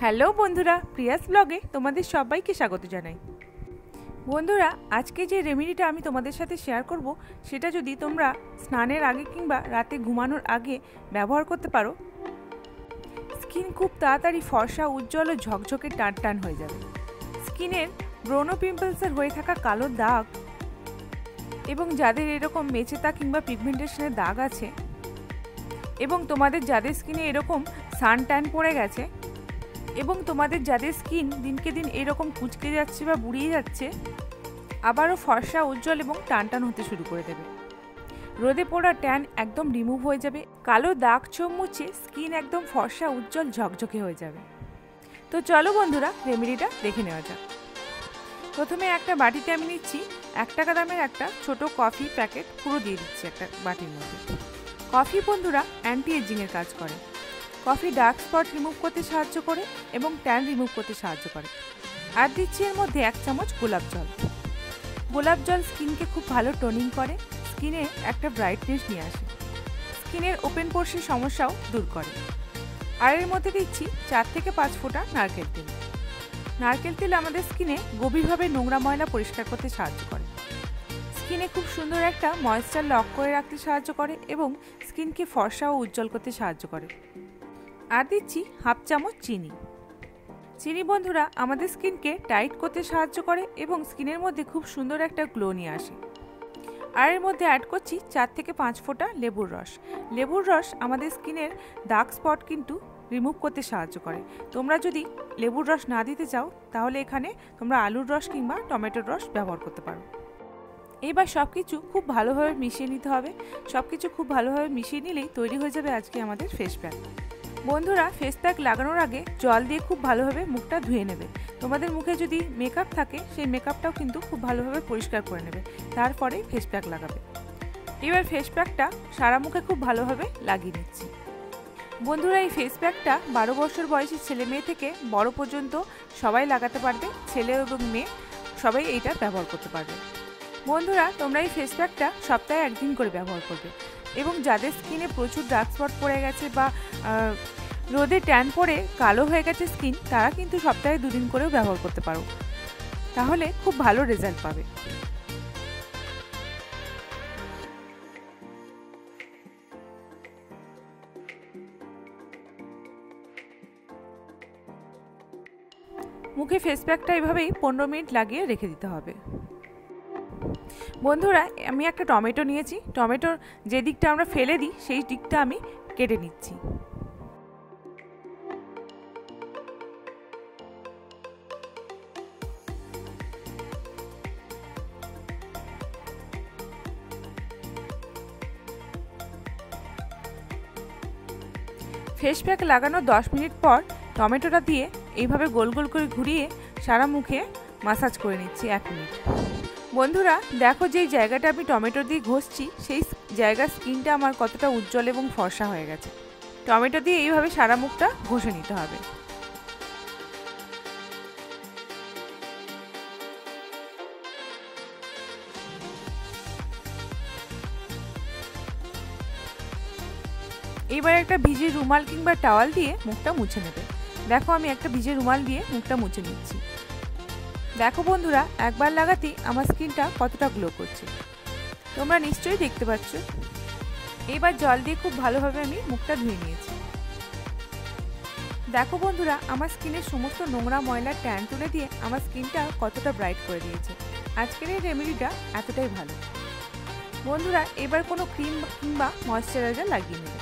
Hello বন্ধুরা, Prius ব্লগে তোমাদের সবাইকে স্বাগত জানাই। বন্ধুরা, আজকে যে রেমেডিটা আমি তোমাদের সাথে শেয়ার করব সেটা যদি তোমরা স্নানের আগে কিংবা রাতে ঘুমানোর আগে ব্যবহার করতে পারো, স্কিন খুব তাড়াতাড়ি ফর্সা, উজ্জ্বল ও ঝকঝকে টান টান হয়ে যাবে। স্কিনের ব্রণ পিম্পলসের হয়ে থাকা কালো দাগ এবং যাদের এরকম মেচেতা কিংবা পিগমেন্টেশনের দাগ আছে এবং তোমাদের যাদের স্কিনে এরকম সান ট্যান পড়ে গেছে এবং তোমাদের যাদের স্কিন দিনকে দিন এরকম কুচকে যাচ্ছে বা বুড়িয়ে যাচ্ছে, আবারও ফর্সা, উজ্জ্বল এবং টান টান হতে শুরু করে দেবে। রোদে পড়া ট্যান একদম রিমুভ হয়ে যাবে, কালো দাগ ছোপ মুছে স্কিন একদম ফর্সা, উজ্জ্বল, ঝকঝকে হয়ে যাবে। তো চলো বন্ধুরা, রেমেডিটা দেখে নেওয়া যাক। প্রথমে একটা বাটিতে আমি নিচ্ছি 1 টাকা দামের একটা ছোট কফি প্যাকেট, পুরো দিয়ে দিচ্ছি একটা বাটির মধ্যে। কফি বন্ধুরা অ্যান্টি এজিংয়ের কাজ করে। কফি ডার্ক স্পট রিমুভ করতে সাহায্য করে এবং ট্যান রিমুভ করতে সাহায্য করে। আর দিচ্ছি এর মধ্যে 1 চামচ গোলাপ জল। গোলাপ জল স্কিনকে খুব ভালো টোনিং করে, স্কিনে একটা ব্রাইটনেস নিয়ে আসে, স্কিনের ওপেন পোরসের সমস্যাও দূর করে। আর এর মধ্যে দিচ্ছি 4 থেকে 5 ফোঁটা নারকেল তেল। নারকেল তেল আমাদের স্কিনে গভীরভাবে নোংরা ময়লা পরিষ্কার করতে সাহায্য করে, স্কিনে খুব সুন্দর একটা ময়েশ্চার লক করে রাখতে সাহায্য করে এবং স্কিনকে ফর্সা ও উজ্জ্বল করতে সাহায্য করে। আর দিচ্ছি 1/2 চামচ চিনি। চিনি বন্ধুরা আমাদের স্কিনকে টাইট করতে সাহায্য করে এবং স্কিনের মধ্যে খুব সুন্দর একটা গ্লো নিয়ে আসে। আর এর মধ্যে অ্যাড করছি 4 থেকে 5 ফোঁটা লেবুর রস। লেবুর রস আমাদের স্কিনের ডার্ক স্পট কিন্তু রিমুভ করতে সাহায্য করে। তোমরা যদি লেবুর রস না দিতে চাও তাহলে এখানে তোমরা আলুর রস কিংবা টমেটোর রস ব্যবহার করতে পারো। এইবার সব কিছু খুব ভালোভাবে মিশিয়ে নিতে হবে। সব কিছু খুব ভালোভাবে মিশিয়ে নিলেই তৈরি হয়ে যাবে আজকে আমাদের ফেস প্যাক। বন্ধুরা, ফেস প্যাক লাগানোর আগে জল দিয়ে খুব ভালোভাবে মুখটা ধুয়ে নেবে। তোমাদের মুখে যদি মেকআপ থাকে সেই মেকআপটাও কিন্তু খুব ভালোভাবে পরিষ্কার করে নেবে, তারপরে ফেস প্যাক লাগাবে। এবার ফেস প্যাকটা সারা মুখে খুব ভালোভাবে লাগিয়ে নিচ্ছি। বন্ধুরা, এই ফেস প্যাকটা 12 বছর বয়সী ছেলে মেয়ে থেকে বড় পর্যন্ত সবাই লাগাতে পারবে, ছেলে এবং মেয়ে সবাই এইটা ব্যবহার করতে পারবে। বন্ধুরা, তোমরা এই ফেস প্যাকটা সপ্তাহে 1 দিন করে ব্যবহার করবে এবং যাদের স্কিনে প্রচুর ডার্ক স্পট পড়ে গেছে বা রোদে ট্যান পড়ে কালো হয়ে গেছে স্কিন, তারা কিন্তু সপ্তাহে 2 দিন করেও ব্যবহার করতে পারো, তাহলে খুব ভালো রেজাল্ট পাবে। মুখে ফেস প্যাকটা এভাবেই 15 মিনিট লাগিয়ে রেখে দিতে হবে। বন্ধুরা, আমি একটা টমেটো নিয়েছি, টমেটোর যে দিকটা আমরা ফেলে দিই সেই দিকটা আমি কেটে নিচ্ছি। ফেস প্যাক লাগানোর 10 মিনিট পর টমেটোটা দিয়ে এইভাবে গোল গোল করে ঘুরিয়ে সারা মুখে মাসাজ করে নিচ্ছি 1 মিনিট। বন্ধুরা, দেখো যেই জায়গাটা আমি টমেটো দিয়ে ঘষছি সেই জায়গার স্কিনটা আমার কতটা উজ্জ্বল এবং ফর্সা হয়ে গেছে। টমেটো দিয়ে এইভাবে সারা মুখটা ঘষে নিতে হবে। এবার একটা ভিজে রুমাল কিংবা টাওয়াল দিয়ে মুখটা মুছে নেবে। দেখো আমি একটা ভিজে রুমাল দিয়ে মুখটা মুছে নিচ্ছি। দেখো বন্ধুরা, একবার লাগাতেই আমার স্কিনটা কতটা গ্লো করছে, তোমরা নিশ্চয়ই দেখতে পাচ্ছ। এবার জল দিয়ে খুব ভালোভাবে আমি মুখটা ধুয়ে নিয়েছি। দেখো বন্ধুরা, আমার স্কিনের সমস্ত নোংরা ময়লা ট্যান তুলে দিয়ে আমার স্কিনটা কতটা ব্রাইট করে দিয়েছে। আজকের এই রেমেডিটা এতটাই ভালো। বন্ধুরা, এবার কোনো ক্রিম কিংবা ময়েশ্চারাইজার লাগিয়ে নেবে।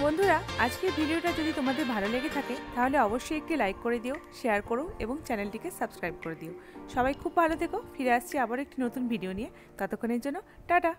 বন্ধুরা, আজকের ভিডিওটা যদি তোমাদের ভালো লেগে থাকে তাহলে অবশ্যই একটি লাইক করে দিও, শেয়ার করো এবং চ্যানেলটিকে সাবস্ক্রাইব করে দিও। সবাই খুব ভালো থেকো, ফিরে আসছি আবার একটি নতুন ভিডিও নিয়ে। ততক্ষণের জন্য টাটা।